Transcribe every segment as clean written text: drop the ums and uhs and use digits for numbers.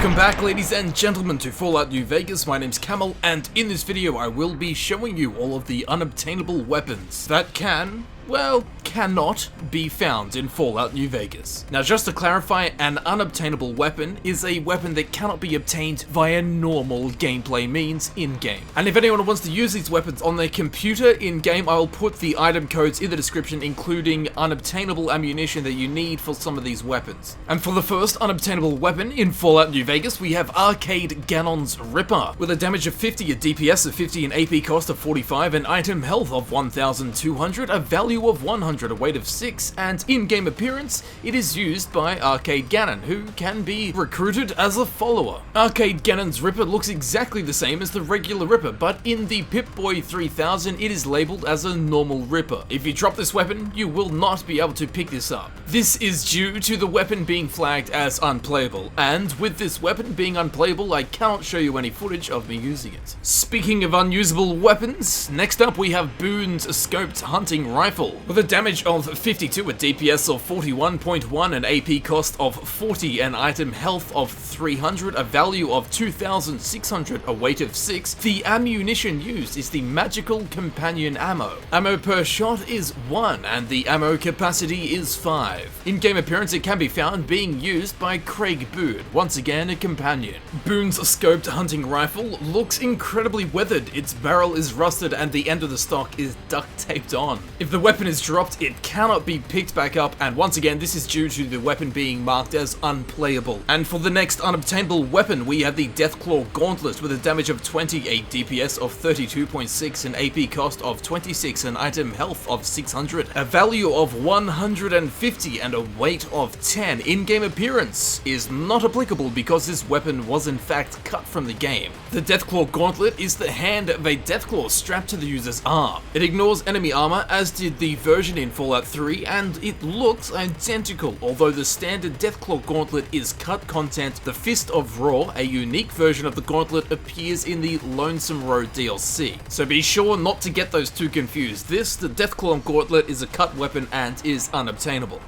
Welcome back, ladies and gentlemen, to Fallout New Vegas. My name's Camel, and in this video I will be showing you all of the unobtainable weapons that cannot be found in Fallout New Vegas. Now, just to clarify, an unobtainable weapon is a weapon that cannot be obtained via normal gameplay means in-game. And if anyone wants to use these weapons on their computer in-game, I will put the item codes in the description, including unobtainable ammunition that you need for some of these weapons. And for the first unobtainable weapon in Fallout New Vegas, we have Arcade Gannon's Ripper, with a damage of 50, a DPS of 50, an AP cost of 45, an item health of 1,200, a value of 100, a weight of 6, and in-game appearance, it is used by Arcade Gannon, who can be recruited as a follower. Arcade Gannon's Ripper looks exactly the same as the regular Ripper, but in the Pip-Boy 3000, it is labeled as a normal Ripper. If you drop this weapon, you will not be able to pick this up. This is due to the weapon being flagged as unplayable, and with this weapon being unplayable, I cannot show you any footage of me using it. Speaking of unusable weapons, next up we have Boone's Scoped Hunting Rifle, with a damage of 52, a DPS of 41.1, an AP cost of 40, an item health of 300, a value of 2,600, a weight of 6. The ammunition used is the magical companion ammo. Ammo per shot is 1, and the ammo capacity is 5. In-game appearance, it can be found being used by Craig Boone, once again a companion. Boone's Scoped Hunting Rifle looks incredibly weathered, its barrel is rusted, and the end of the stock is duct taped on. If the weapon is dropped, it cannot be picked back up, and once again this is due to the weapon being marked as unplayable. And for the next unobtainable weapon, we have the Deathclaw Gauntlet, with a damage of 20, a DPS of 32.6, an AP cost of 26, an item health of 600, a value of 150, and a weight of 10. In-game appearance is not applicable because this weapon was in fact cut from the game. The Deathclaw Gauntlet is the hand of a Deathclaw strapped to the user's arm. It ignores enemy armor, as did the version in Fallout 3, and it looks identical. Although the standard Deathclaw Gauntlet is cut content, the Fist of Raw, a unique version of the gauntlet, appears in the Lonesome Road DLC. So be sure not to get those two confused. The Deathclaw Gauntlet, is a cut weapon and is unobtainable.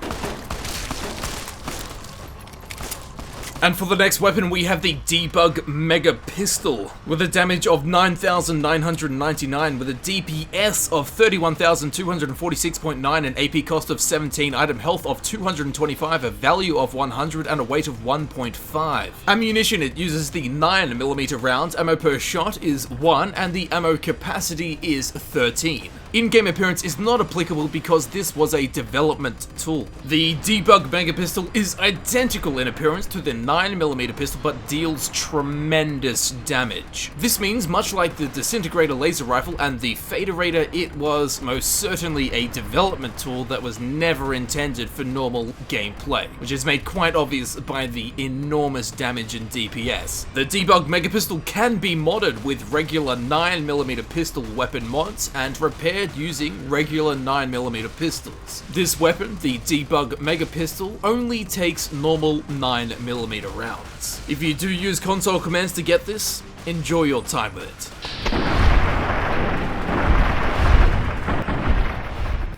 And for the next weapon, we have the Debug megapistol, with a damage of 9,999, with a DPS of 31,246.9, an AP cost of 17, item health of 225, a value of 100, and a weight of 1.5. Ammunition, it uses the 9mm round, ammo per shot is 1, and the ammo capacity is 13. In-game appearance is not applicable because this was a development tool. The Debug megapistol is identical in appearance to the 9mm pistol, but deals tremendous damage. This means, much like the Disintegrator laser rifle and the Faderator, it was most certainly a development tool that was never intended for normal gameplay, which is made quite obvious by the enormous damage in DPS. The Debug megapistol can be modded with regular 9mm pistol weapon mods and repaired using regular 9mm pistols. This weapon, the Debug megapistol, only takes normal 9mm rounds. If you do use console commands to get this, enjoy your time with it.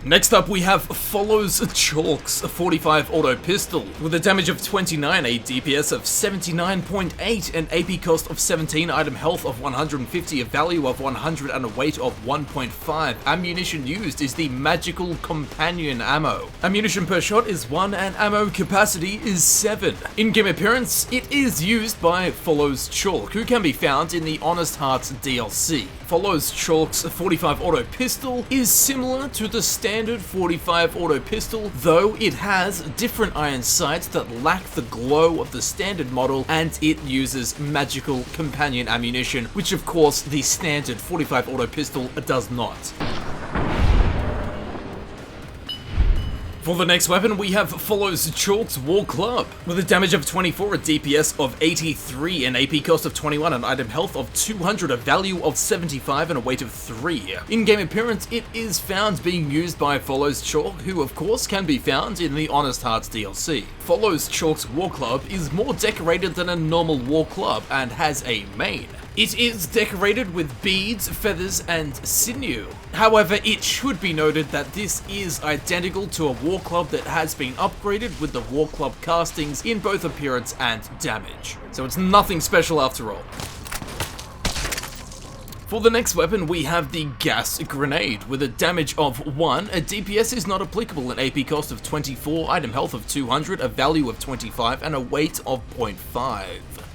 Next up, we have Follows Chalk's 45 auto pistol, with a damage of 29, a DPS of 79.8, an AP cost of 17, item health of 150, a value of 100, and a weight of 1.5. Ammunition used is the magical companion ammo. Ammunition per shot is 1, and ammo capacity is 7. In-game appearance, it is used by Follows Chalk, who can be found in the Honest Hearts DLC. Follows Chalk's 45 auto pistol is similar to the standard 45 auto pistol, though it has different iron sights that lack the glow of the standard model, and it uses magical companion ammunition, which of course the standard 45 auto pistol does not. For the next weapon, we have Follows Chalk's War Club, with a damage of 24, a DPS of 83, an AP cost of 21, an item health of 200, a value of 75, and a weight of 3. In-game appearance, it is found being used by Follows Chalk, who of course can be found in the Honest Hearts DLC. Follows Chalk's War Club is more decorated than a normal War Club and has a main. It is decorated with beads, feathers, and sinew. However, it should be noted that this is identical to a war club that has been upgraded with the war club castings in both appearance and damage. So it's nothing special after all. For the next weapon, we have the gas grenade. With a damage of 1, a DPS is not applicable, an AP cost of 24, item health of 200, a value of 25, and a weight of 0.5.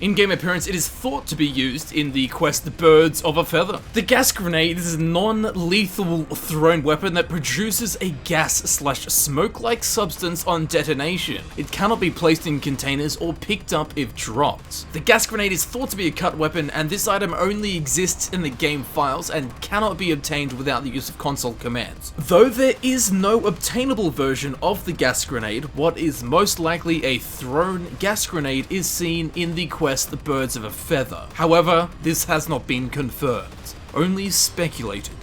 In-game appearance, it is thought to be used in the quest Birds of a Feather. The gas grenade is a non-lethal thrown weapon that produces a gas/smoke-like substance on detonation. It cannot be placed in containers or picked up if dropped. The gas grenade is thought to be a cut weapon, and this item only exists in the game files and cannot be obtained without the use of console commands. Though there is no obtainable version of the gas grenade, what is most likely a thrown gas grenade is seen in the quest The Birds of a Feather. However, this has not been confirmed, only speculated.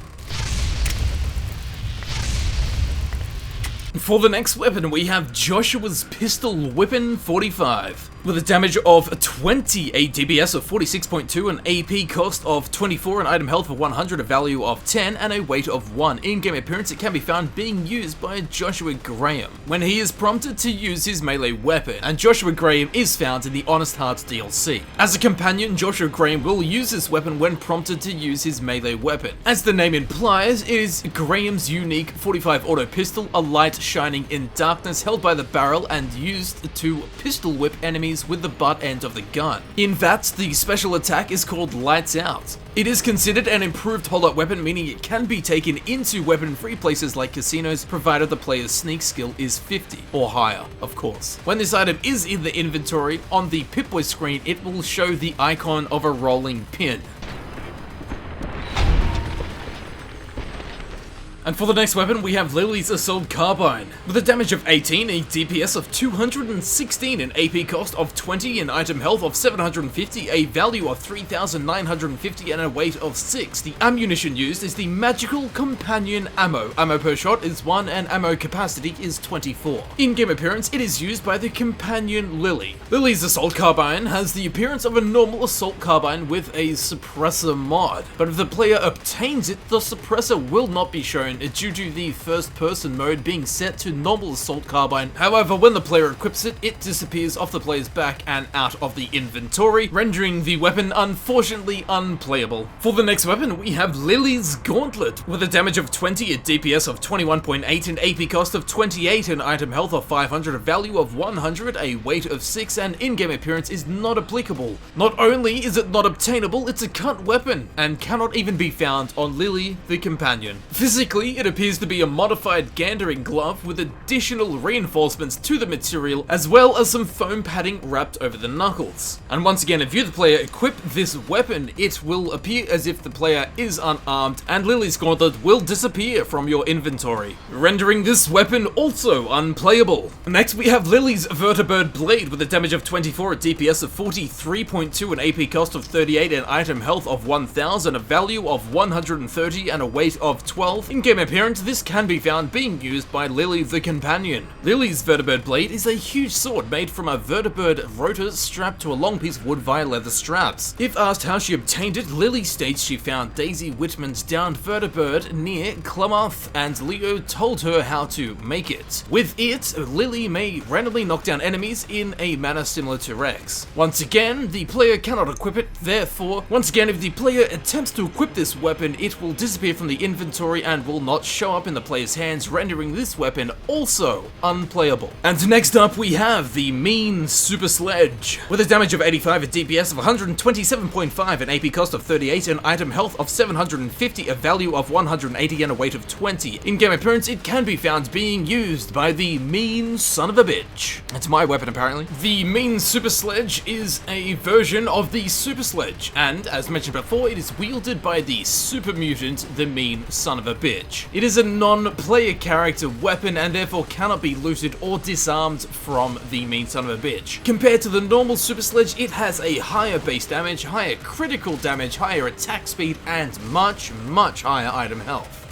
For the next weapon, we have Joshua's Pistol Whippin' 45. With a damage of 20, a DPS of 46.2, an AP cost of 24, an item health of 100, a value of 10, and a weight of 1. In-game appearance, it can be found being used by Joshua Graham when he is prompted to use his melee weapon, and Joshua Graham is found in the Honest Hearts DLC. As a companion, Joshua Graham will use this weapon when prompted to use his melee weapon. As the name implies, it is Graham's unique 45 auto pistol, a light shining in darkness held by the barrel and used to pistol whip enemies with the butt end of the gun. In that, the special attack is called Lights Out. It is considered an improved holdout weapon, meaning it can be taken into weapon-free places like casinos, provided the player's sneak skill is 50, or higher, of course. When this item is in the inventory, on the Pip-Boy screen, it will show the icon of a rolling pin. And for the next weapon, we have Lily's Assault Carbine. With a damage of 18, a DPS of 216, an AP cost of 20, an item health of 750, a value of 3,950, and a weight of 6. The ammunition used is the Magical Companion Ammo. Ammo per shot is 1, and ammo capacity is 24. In-game appearance, it is used by the Companion Lily. Lily's Assault Carbine has the appearance of a normal assault carbine with a suppressor mod, but if the player obtains it, the suppressor will not be shown due to the first-person mode being set to normal assault carbine. However, when the player equips it, it disappears off the player's back and out of the inventory, rendering the weapon unfortunately unplayable. For the next weapon, we have Lily's Gauntlet. With a damage of 20, a DPS of 21.8, an AP cost of 28, an item health of 500, a value of 100, a weight of 6, and in-game appearance is not applicable. Not only is it not obtainable, it's a cut weapon, and cannot even be found on Lily the Companion. Physically, it appears to be a modified gandering glove with additional reinforcements to the material, as well as some foam padding wrapped over the knuckles. And once again, if you the player equip this weapon, it will appear as if the player is unarmed, and Lily's Gauntlet will disappear from your inventory, rendering this weapon also unplayable. Next, we have Lily's Vertibird Blade. With a damage of 24, a DPS of 43.2, an AP cost of 38, an item health of 1,000, a value of 130, and a weight of 12. In-game appearance, this can be found being used by Lily the Companion. Lily's Vertibird Blade is a huge sword made from a vertibird rotor strapped to a long piece of wood via leather straps. If asked how she obtained it, Lily states she found Daisy Whitman's downed vertibird near Klamath, and Leo told her how to make it. With it, Lily may randomly knock down enemies in a manner similar to Rex. Once again, the player cannot equip it, therefore, once again, if the player attempts to equip this weapon, it will disappear from the inventory and will not show up in the player's hands, rendering this weapon also unplayable. And next up, we have the Mean Super Sledge. With a damage of 85, a DPS of 127.5, an AP cost of 38, an item health of 750, a value of 180, and a weight of 20. In-game appearance, it can be found being used by the Mean Son of a Bitch. It's my weapon, apparently. The Mean Super Sledge is a version of the Super Sledge, and as mentioned before, it is wielded by the super mutant, the Mean Son of a Bitch. It is a non-player character weapon and therefore cannot be looted or disarmed from the Mean Son of a Bitch. Compared to the normal Super Sledge, it has a higher base damage, higher critical damage, higher attack speed, and much higher item health.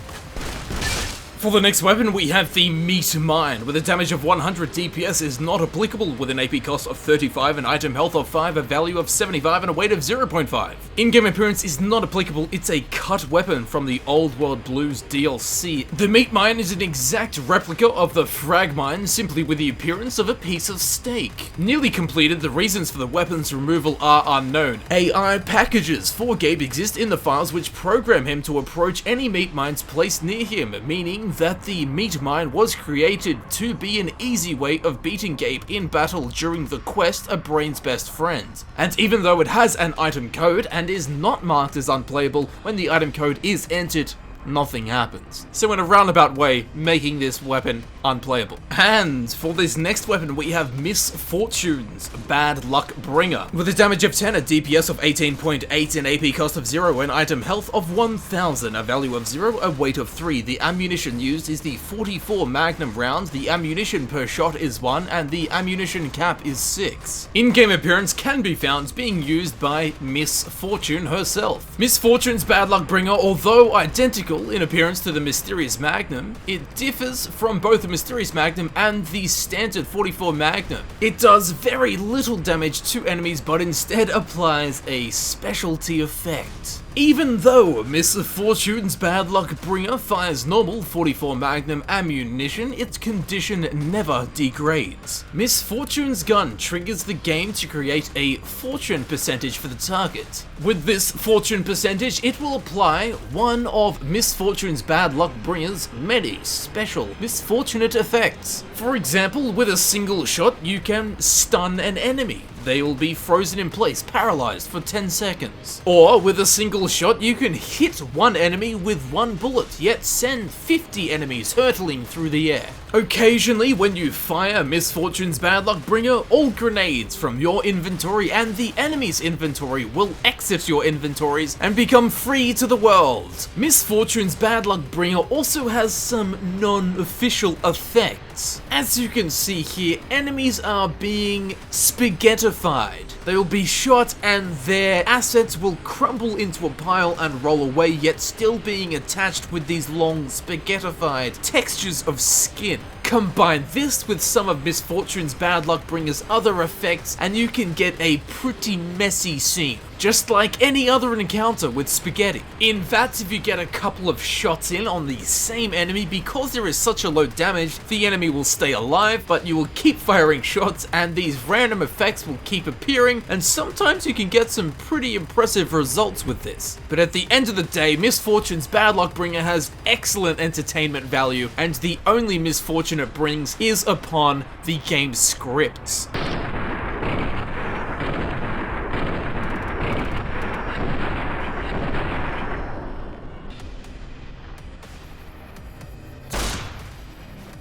For the next weapon, we have the Meat Mine. With a damage of 100, DPS is not applicable with an AP cost of 35, an item health of 5, a value of 75, and a weight of 0.5. In-game appearance is not applicable, it's a cut weapon from the Old World Blues DLC. The Meat Mine is an exact replica of the Frag Mine, simply with the appearance of a piece of steak. Nearly completed, the reasons for the weapon's removal are unknown. AI packages for Gabe exist in the files which program him to approach any meat mines placed near him, meaning that the Meat Mine was created to be an easy way of beating Gabe in battle during the quest A Brain's Best Friend. And even though it has an item code and is not marked as unplayable when the item code is entered, nothing happens. So in a roundabout way, making this weapon unplayable. And for this next weapon, we have Misfortune's Bad Luck Bringer. With a damage of 10, a DPS of 18.8, an AP cost of 0, an item health of 1000, a value of 0, a weight of 3. The ammunition used is the 44 Magnum round, the ammunition per shot is 1, and the ammunition cap is 6. In-game appearance can be found being used by Misfortune herself. Misfortune's Bad Luck Bringer, although identical in appearance to the Mysterious Magnum, it differs from both the Mysterious Magnum and the standard 44 Magnum. It does very little damage to enemies, but instead applies a specialty effect. Even though Misfortune's Bad Luck Bringer fires normal 44 Magnum ammunition, its condition never degrades. Misfortune's gun triggers the game to create a fortune percentage for the target. With this fortune percentage, it will apply one of Misfortune's Bad Luck Bringer's many special misfortunate effects. For example, with a single shot, you can stun an enemy. They will be frozen in place, paralyzed for 10 seconds. Or, with a single shot, you can hit one enemy with one bullet, yet send 50 enemies hurtling through the air. Occasionally, when you fire Misfortune's Bad Luck Bringer, all grenades from your inventory and the enemy's inventory will exit your inventories and become free to the world. Misfortune's Bad Luck Bringer also has some non-official effects. As you can see here, enemies are being spaghettified. They will be shot and their assets will crumble into a pile and roll away, yet still being attached with these long spaghettified textures of skin. Combine this with some of Misfortune's Bad Luck Bringer's other effects and you can get a pretty messy scene, just like any other encounter with spaghetti. In fact, if you get a couple of shots in on the same enemy, because there is such a low damage, the enemy will stay alive, but you will keep firing shots and these random effects will keep appearing, and sometimes you can get some pretty impressive results with this. But at the end of the day, Misfortune's Bad Luck Bringer has excellent entertainment value, and the only misfortune it brings is upon the game's scripts.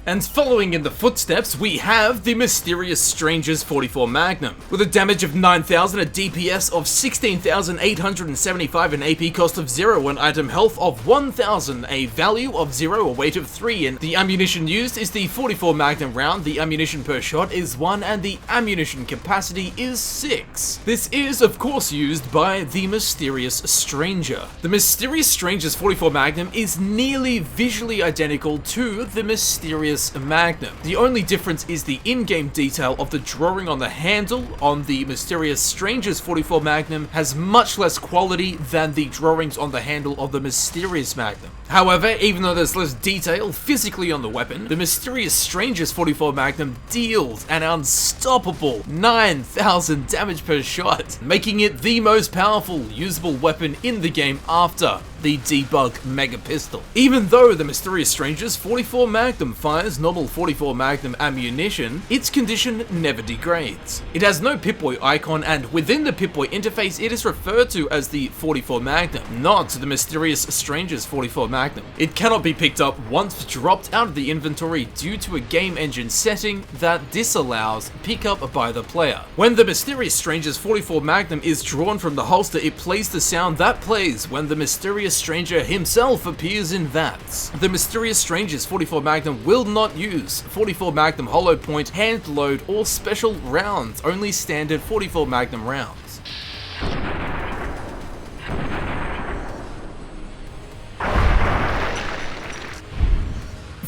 And following in the footsteps, we have the Mysterious Stranger's 44 Magnum. With a damage of 9000, a DPS of 16,875, an AP cost of 0, an item health of 1000, a value of 0, a weight of 3, and the ammunition used is the 44 Magnum round, the ammunition per shot is 1, and the ammunition capacity is 6. This is, of course, used by the Mysterious Stranger. The Mysterious Stranger's 44 Magnum is nearly visually identical to the Mysterious Magnum. The only difference is the in-game detail of the drawing on the handle on the Mysterious Stranger's 44 Magnum has much less quality than the drawings on the handle of the Mysterious Magnum. However, even though there's less detail physically on the weapon, the Mysterious Stranger's 44 Magnum deals an unstoppable 9,000 damage per shot, making it the most powerful usable weapon in the game after the Debug megapistol. Even though the Mysterious Stranger's 44 Magnum fires normal 44 Magnum ammunition, its condition never degrades. It has no Pip-Boy icon, and within the Pip-Boy interface it is referred to as the 44 Magnum, not the Mysterious Stranger's 44 Magnum. It cannot be picked up once dropped out of the inventory due to a game engine setting that disallows pickup by the player. When the Mysterious Stranger's 44 Magnum is drawn from the holster, it plays the sound that plays when the Mysterious Stranger himself appears in VATS. The Mysterious Stranger's 44 Magnum will not use 44 Magnum hollow point, hand load, or special rounds, only standard 44 Magnum rounds.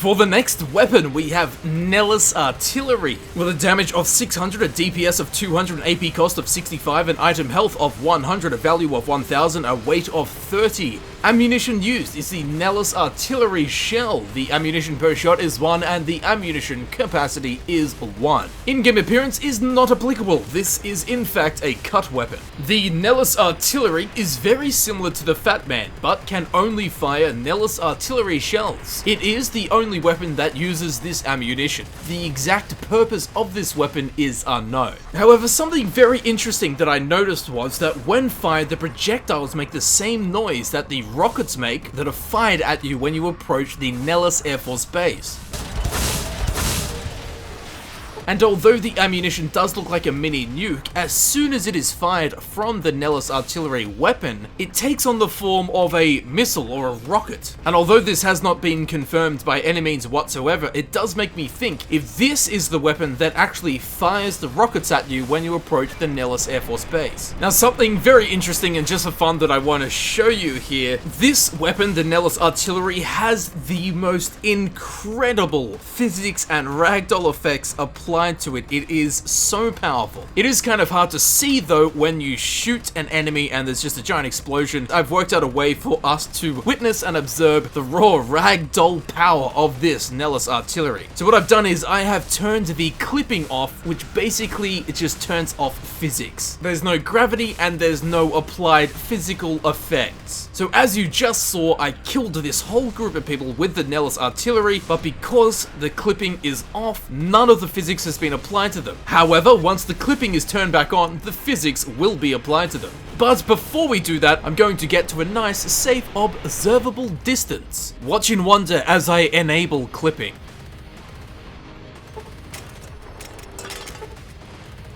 For the next weapon, we have Nellis Artillery. With a damage of 600, a DPS of 200, an AP cost of 65, an item health of 100, a value of 1000, a weight of 30. Ammunition used is the Nellis Artillery shell. The ammunition per shot is 1 and the ammunition capacity is 1. In-game appearance is not applicable. This is in fact a cut weapon. The Nellis Artillery is very similar to the Fat Man, but can only fire Nellis Artillery shells. It is the only weapon that uses this ammunition. The exact purpose of this weapon is unknown. However, something very interesting that I noticed was that when fired, the projectiles make the same noise that the rockets make that are fired at you when you approach the Nellis Air Force Base. And although the ammunition does look like a mini nuke, as soon as it is fired from the Nellis Artillery weapon, it takes on the form of a missile or a rocket. And although this has not been confirmed by any means whatsoever, it does make me think if this is the weapon that actually fires the rockets at you when you approach the Nellis Air Force Base. Now, something very interesting and just for fun that I want to show you here, this weapon, the Nellis Artillery, has the most incredible physics and ragdoll effects applied to it. It is so powerful. It is kind of hard to see though when you shoot an enemy and there's just a giant explosion. I've worked out a way for us to witness and observe the raw ragdoll power of this Nellis Artillery. So what I've done is I have turned the clipping off, which basically it just turns off physics. There's no gravity and there's no applied physical effects. So as you just saw, I killed this whole group of people with the Nellis Artillery, but because the clipping is off, none of the physics has been applied to them. However, once the clipping is turned back on, the physics will be applied to them. But before we do that, I'm going to get to a nice, safe, observable distance. Watch in wonder as I enable clipping.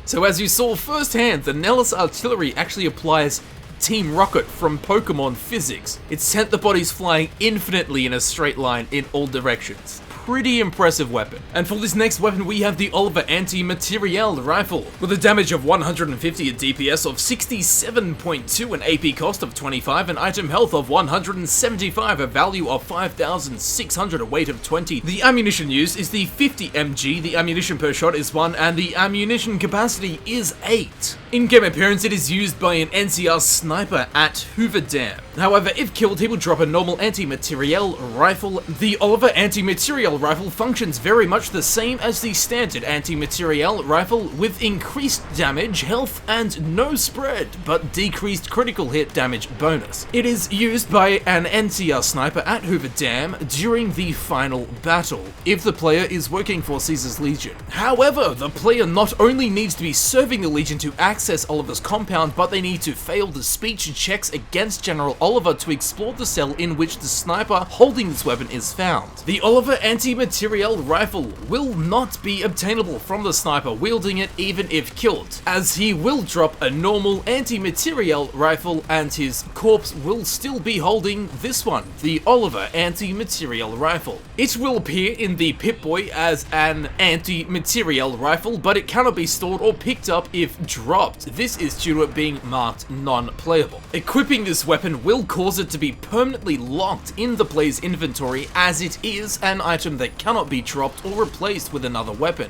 So as you saw firsthand, the Nellis Artillery actually applies Team Rocket from Pokemon physics. It sent the bodies flying infinitely in a straight line in all directions. Pretty impressive weapon. And for this next weapon, we have the Oliver Anti-Materiel Rifle. With a damage of 150, a DPS of 67.2, an AP cost of 25, an item health of 175, a value of 5,600, a weight of 20. The ammunition used is the 50 mg, the ammunition per shot is 1, and the ammunition capacity is 8. In-game appearance, it is used by an NCR sniper at Hoover Dam. However, if killed, he will drop a normal anti-materiel rifle. The Oliver Anti-Materiel Rifle functions very much the same as the standard anti-materiel rifle, with increased damage, health, and no spread, but decreased critical hit damage bonus. It is used by an NCR sniper at Hoover Dam during the final battle, if the player is working for Caesar's Legion. However, the player not only needs to be serving the Legion to access Oliver's compound, but they need to fail the speech checks against General Oliver to explore the cell in which the sniper holding this weapon is found. The Oliver Anti-Materiel Rifle will not be obtainable from the sniper wielding it even if killed, as he will drop a normal anti-materiel rifle and his corpse will still be holding this one, the Oliver Anti-Materiel Rifle. It will appear in the Pip-Boy as an anti-materiel rifle, but it cannot be stored or picked up if dropped. This is due to it being marked non-playable. Equipping this weapon will cause it to be permanently locked in the player's inventory, as it is an item that cannot be dropped or replaced with another weapon.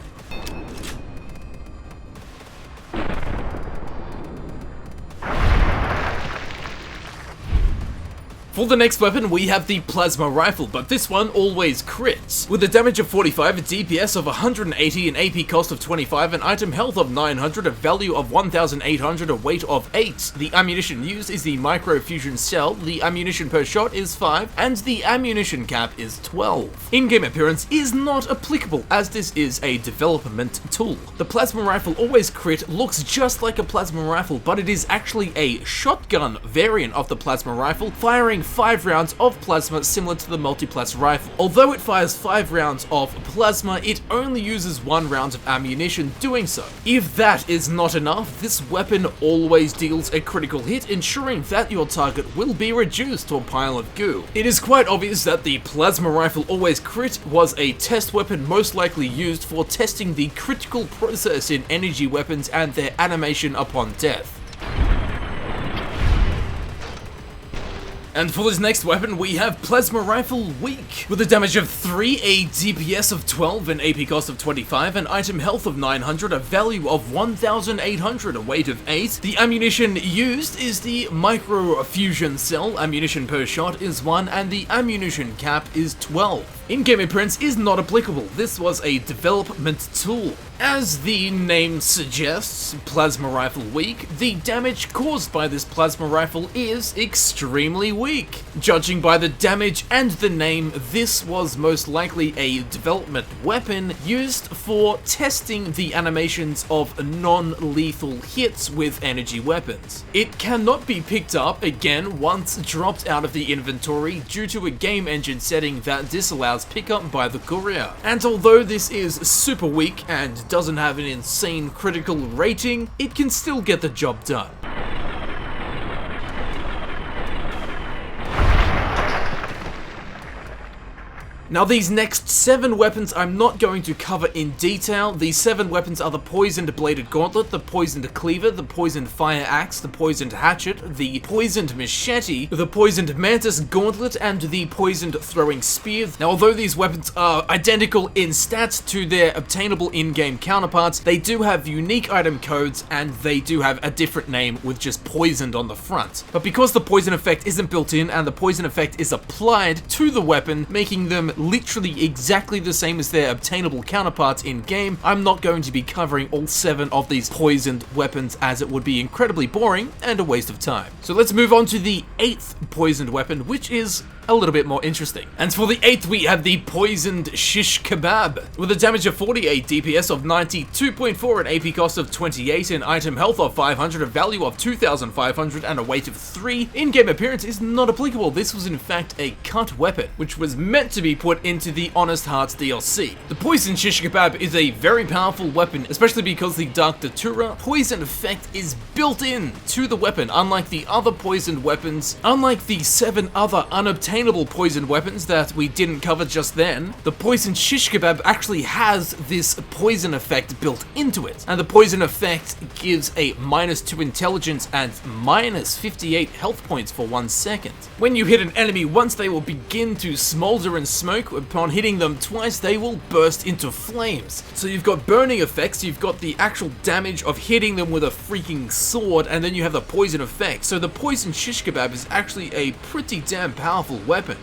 For the next weapon, we have the Plasma Rifle, but this one always crits. With a damage of 45, a DPS of 180, an AP cost of 25, an item health of 900, a value of 1,800, a weight of 8. The ammunition used is the Microfusion Cell, the ammunition per shot is 5, and the ammunition cap is 12. In-game appearance is not applicable, as this is a development tool. The Plasma Rifle always crit looks just like a Plasma Rifle, but it is actually a shotgun variant of the Plasma Rifle, firing 5 rounds of plasma similar to the Multiplas rifle. Although it fires 5 rounds of plasma, it only uses 1 round of ammunition doing so. If that is not enough, this weapon always deals a critical hit, ensuring that your target will be reduced to a pile of goo. It is quite obvious that the Plasma Rifle always crit was a test weapon most likely used for testing the critical process in energy weapons and their animation upon death. And for this next weapon, we have Plasma Rifle Weak. With a damage of 3, a DPS of 12, an AP cost of 25, an item health of 900, a value of 1,800, a weight of 8. The ammunition used is the micro fusion cell, ammunition per shot is 1, and the ammunition cap is 12. In-game appearance is not applicable, this was a development tool. As the name suggests, Plasma Rifle Weak, the damage caused by this plasma rifle is extremely weak. Judging by the damage and the name, this was most likely a development weapon used for testing the animations of non-lethal hits with energy weapons. It cannot be picked up again once dropped out of the inventory due to a game engine setting that disallows pickup by the courier. And although this is super weak and doesn't have an insane critical rating, it can still get the job done. Now these next 7 weapons I'm not going to cover in detail. These 7 weapons are the Poisoned Bladed Gauntlet, the Poisoned Cleaver, the Poisoned Fire Axe, the Poisoned Hatchet, the Poisoned Machete, the Poisoned Mantis Gauntlet, and the Poisoned Throwing Spear. Now although these weapons are identical in stats to their obtainable in-game counterparts, they do have unique item codes and they do have a different name with just poisoned on the front. But because the poison effect isn't built in and the poison effect is applied to the weapon, making them literally exactly the same as their obtainable counterparts in-game, I'm not going to be covering all 7 of these poisoned weapons as it would be incredibly boring and a waste of time. So let's move on to the 8th poisoned weapon, which is a little bit more interesting. And for the 8th, we have the Poisoned Shish Kebab. With a damage of 40, a DPS of 92.4, an AP cost of 28, an item health of 500, a value of 2,500, and a weight of 3. In-game appearance is not applicable. This was in fact a cut weapon, which was meant to be put into the Honest Hearts DLC. The Poisoned Shish Kebab is a very powerful weapon, especially because the Dark Datura poison effect is built in to the weapon, unlike the other poisoned weapons. Unlike the 7 other unobtainable poisoned weapons that we didn't cover just then, the Poisoned Shish Kebab actually has this poison effect built into it, and the poison effect gives a -2 intelligence and -58 health points for 1 second. When you hit an enemy once, they will begin to smolder and smoke. Upon hitting them twice, they will burst into flames. So you've got burning effects, you've got the actual damage of hitting them with a freaking sword, and then you have the poison effect. So the Poisoned Shish Kebab is actually a pretty damn powerful weapon.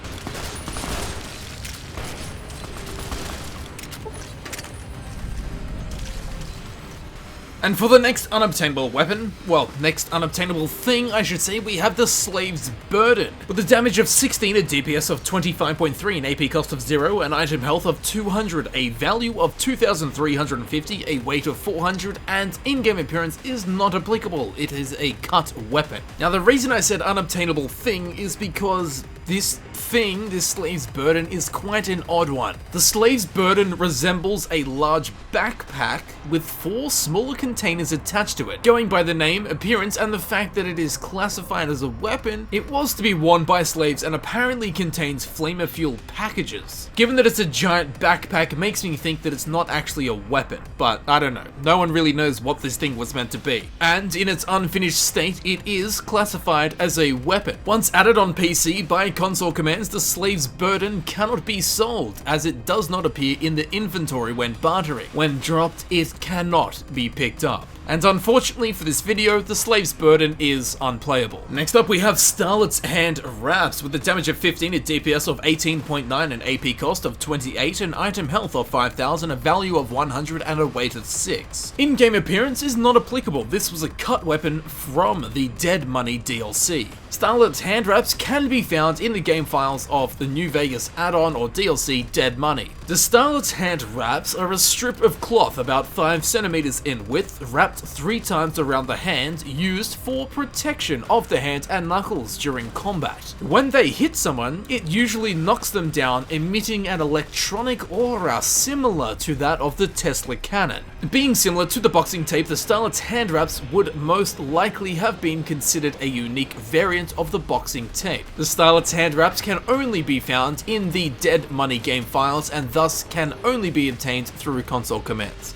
And for the next unobtainable weapon, well, next unobtainable thing, I should say, we have the Slave's Burden. With a damage of 16, a DPS of 25.3, an AP cost of 0, an item health of 200, a value of 2,350, a weight of 400, and in-game appearance is not applicable. It is a cut weapon. Now, the reason I said unobtainable thing is because this Slave's Burden, is quite an odd one. The Slave's Burden resembles a large backpack with 4 smaller containers attached to it. Going by the name, appearance, and the fact that it is classified as a weapon, it was to be worn by slaves and apparently contains flamer fuel packages. Given that it's a giant backpack, it makes me think that it's not actually a weapon, but I don't know. No one really knows what this thing was meant to be. And in its unfinished state, it is classified as a weapon. Once added on PC by console commands, the Slave's Burden cannot be sold, as it does not appear in the inventory when bartering. When dropped, it cannot be picked up. And unfortunately for this video, the Slave's Burden is unplayable. Next up, we have Starlet's Hand Wraps. With a damage of 15, a DPS of 18.9, an AP cost of 28, an item health of 5,000, a value of 100, and a weight of 6. In-game appearance is not applicable. This was a cut weapon from the Dead Money DLC. Starlet's Hand Wraps can be found in the game files of the New Vegas add-on or DLC Dead Money. The Starlet's Hand Wraps are a strip of cloth about 5 centimeters in width, wrapped 3 times around the hand, used for protection of the hand and knuckles during combat. When they hit someone, it usually knocks them down, emitting an electronic aura similar to that of the Tesla cannon. Being similar to the boxing tape, the Starlet's Hand Wraps would most likely have been considered a unique variant of the boxing tape. The Starlet's Hand Wraps can only be found in the Dead Money game files and thus can only be obtained through console commands.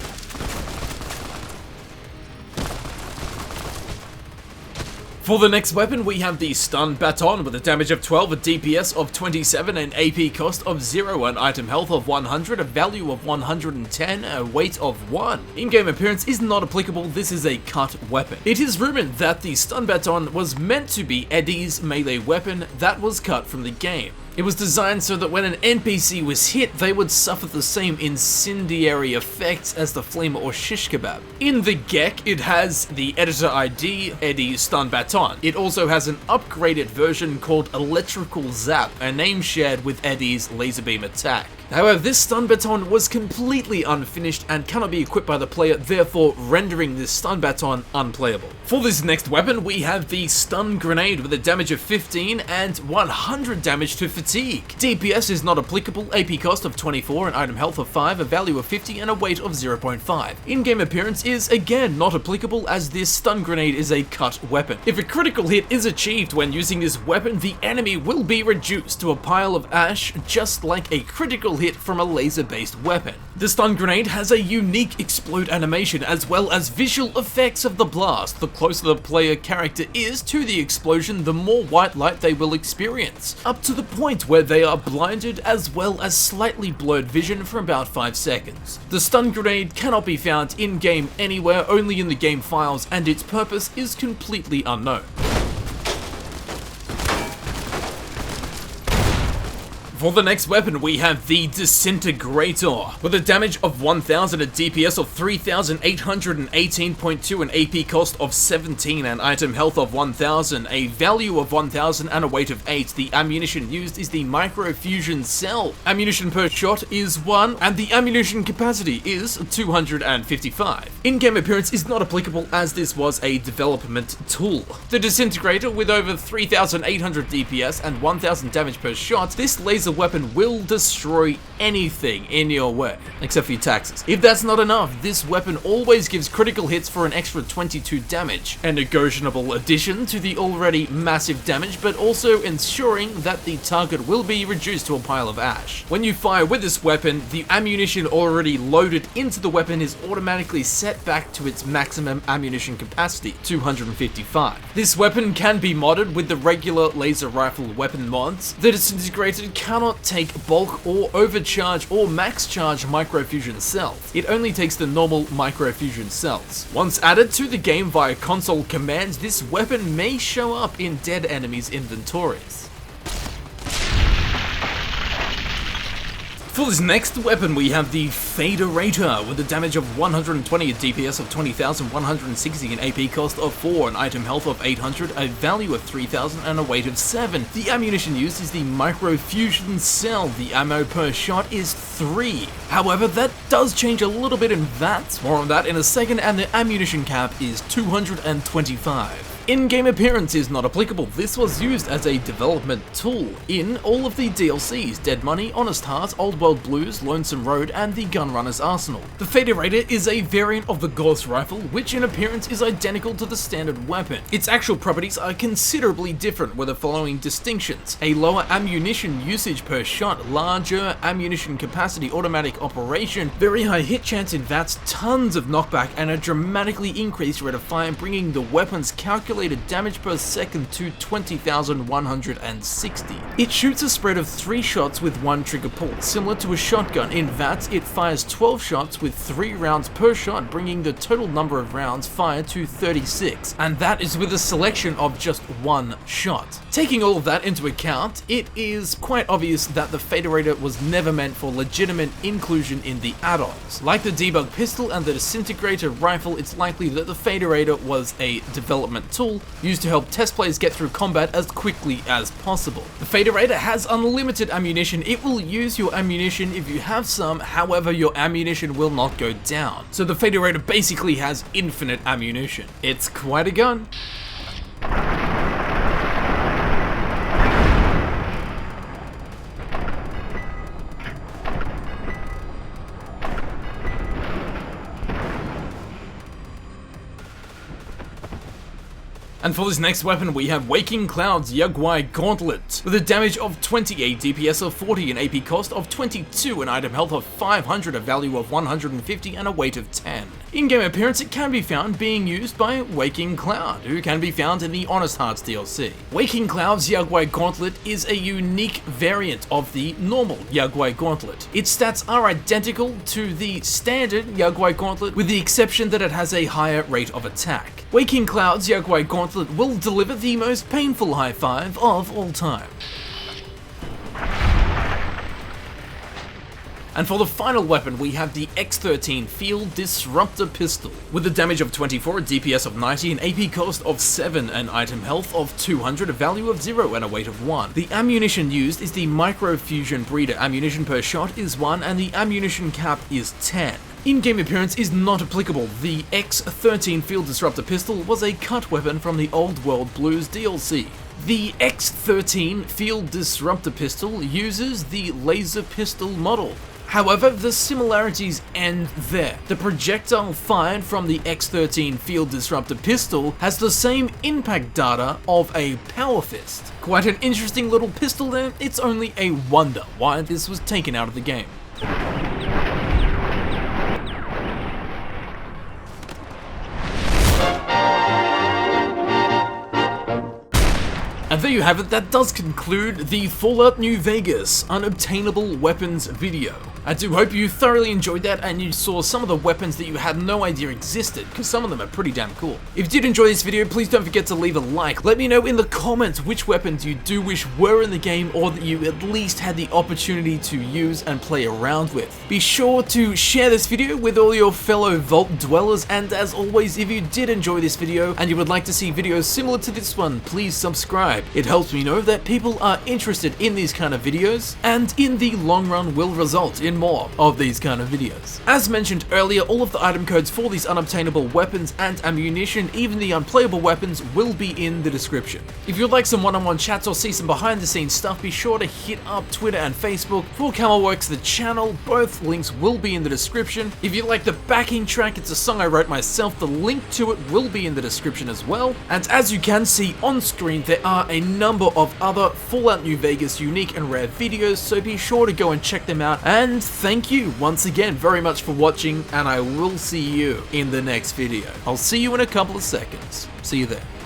For the next weapon, we have the Stun Baton with a damage of 12, a DPS of 27, an AP cost of 0, an item health of 100, a value of 110, a weight of 1. In-game appearance is not applicable, this is a cut weapon. It is rumored that the Stun Baton was meant to be Eddie's melee weapon that was cut from the game. It was designed so that when an NPC was hit, they would suffer the same incendiary effects as the flamer or shish kebab. In the GEC, it has the editor ID, Eddie's Stun Baton. It also has an upgraded version called Electrical Zap, a name shared with Eddie's laser beam attack. However, this Stun Baton was completely unfinished and cannot be equipped by the player, therefore rendering this Stun Baton unplayable. For this next weapon, we have the Stun Grenade with a damage of 15 and 100 damage to fatigue. DPS is not applicable, AP cost of 24, an item health of 5, a value of 50, and a weight of 0.5. In-game appearance is again not applicable as this Stun Grenade is a cut weapon. If a critical hit is achieved when using this weapon, the enemy will be reduced to a pile of ash, just like a critical hit from a laser-based weapon. The Stun Grenade has a unique explode animation as well as visual effects of the blast. The closer the player character is to the explosion, the more white light they will experience, up to the point where they are blinded as well as slightly blurred vision for about 5 seconds. The Stun Grenade cannot be found in-game anywhere, only in the game files, and its purpose is completely unknown. For the next weapon, we have the Disintegrator. With a damage of 1000, a DPS of 3818.2, an AP cost of 17, an item health of 1000, a value of 1000, and a weight of 8. The ammunition used is the microfusion cell. Ammunition per shot is 1, and the ammunition capacity is 255. In-game appearance is not applicable as this was a development tool. The Disintegrator, with over 3800 DPS and 1000 damage per shot, this laser weapon will destroy anything in your way, except for your taxes. If that's not enough, this weapon always gives critical hits for an extra 22 damage, a negotiable addition to the already massive damage, but also ensuring that the target will be reduced to a pile of ash. When you fire with this weapon, the ammunition already loaded into the weapon is automatically set back to its maximum ammunition capacity, 255. This weapon can be modded with the regular laser rifle weapon mods. The Disintegrator cannot take bulk or overcharge or max charge microfusion cells. It only takes the normal microfusion cells. Once added to the game via console commands, this weapon may show up in dead enemies' inventories. For this next weapon, we have the Faderator with a damage of 120, a DPS of 20,160, an AP cost of 4, an item health of 800, a value of 3000, and a weight of 7. The ammunition used is the microfusion cell. The ammo per shot is 3. However, that does change a little bit in VATS, more on that in a second, and the ammunition cap is 225. In-game appearance is not applicable. This was used as a development tool in all of the DLCs, Dead Money, Honest Heart, Old World Blues, Lonesome Road, and the Gunrunner's Arsenal. The Faderator is a variant of the Gauss rifle, which in appearance is identical to the standard weapon. Its actual properties are considerably different with the following distinctions: a lower ammunition usage per shot, larger ammunition capacity, automatic operation, very high hit chance in VATS, tons of knockback, and a dramatically increased rate of fire, bringing the weapon's calculated damage per second to 20,160. It shoots a spread of 3 shots with 1 trigger pull. Similar to a shotgun, in VATS it fires 12 shots with 3 rounds per shot, bringing the total number of rounds fired to 36, and that is with a selection of just 1 shot. Taking all of that into account, it is quite obvious that the Faderator was never meant for legitimate inclusion in the add-ons. Like the Debug pistol and the Disintegrator rifle, it's likely that the Faderator was a development tool used to help test players get through combat as quickly as possible. The Faderator has unlimited ammunition. It will use your ammunition if you have some, however your ammunition will not go down. So the Faderator basically has infinite ammunition. It's quite a gun. And for this next weapon, we have Waking Cloud's Yagwai Gauntlet, with a damage of 28, DPS of 40, an AP cost of 22, an item health of 500, a value of 150, and a weight of 10. In-game appearance, it can be found being used by Waking Cloud, who can be found in the Honest Hearts DLC. Waking Cloud's Yagwai Gauntlet is a unique variant of the normal Yagwai Gauntlet. Its stats are identical to the standard Yagwai Gauntlet, with the exception that it has a higher rate of attack. Waking Cloud's Yagwai Gauntlet will deliver the most painful high five of all time. And for the final weapon, we have the X13 Field Disruptor Pistol, with a damage of 24, a DPS of 90, an AP cost of 7, an item health of 200, a value of 0, and a weight of 1. The ammunition used is the Microfusion Breeder. Ammunition per shot is 1, and the ammunition cap is 10. In-game appearance is not applicable. The X13 Field Disruptor Pistol was a cut weapon from the Old World Blues DLC. The X13 Field Disruptor Pistol uses the laser pistol model. However, the similarities end there. The projectile fired from the X13 Field Disruptor Pistol has the same impact data of a Power Fist. Quite an interesting little pistol there. It's only a wonder why this was taken out of the game. And there you have it, that does conclude the Fallout New Vegas Unobtainable Weapons video. I do hope you thoroughly enjoyed that and you saw some of the weapons that you had no idea existed, because some of them are pretty damn cool. If you did enjoy this video, please don't forget to leave a like. Let me know in the comments which weapons you do wish were in the game, or that you at least had the opportunity to use and play around with. Be sure to share this video with all your fellow Vault dwellers, and as always, if you did enjoy this video and you would like to see videos similar to this one, please subscribe. It helps me know that people are interested in these kind of videos, and in the long run will result in more of these kind of videos. As mentioned earlier, all of the item codes for these unobtainable weapons and ammunition, even the unplayable weapons, will be in the description. If you'd like some one-on-one chats or see some behind the scenes stuff, be sure to hit up Twitter and Facebook. For Camelworks, the channel, both links will be in the description. If you like the backing track, it's a song I wrote myself, the link to it will be in the description as well. And as you can see on screen, there are a number of other Fallout New Vegas unique and rare videos, so be sure to go and check them out. And thank you once again very much for watching, and I will see you in the next video. I'll see you in a couple of seconds. See you there.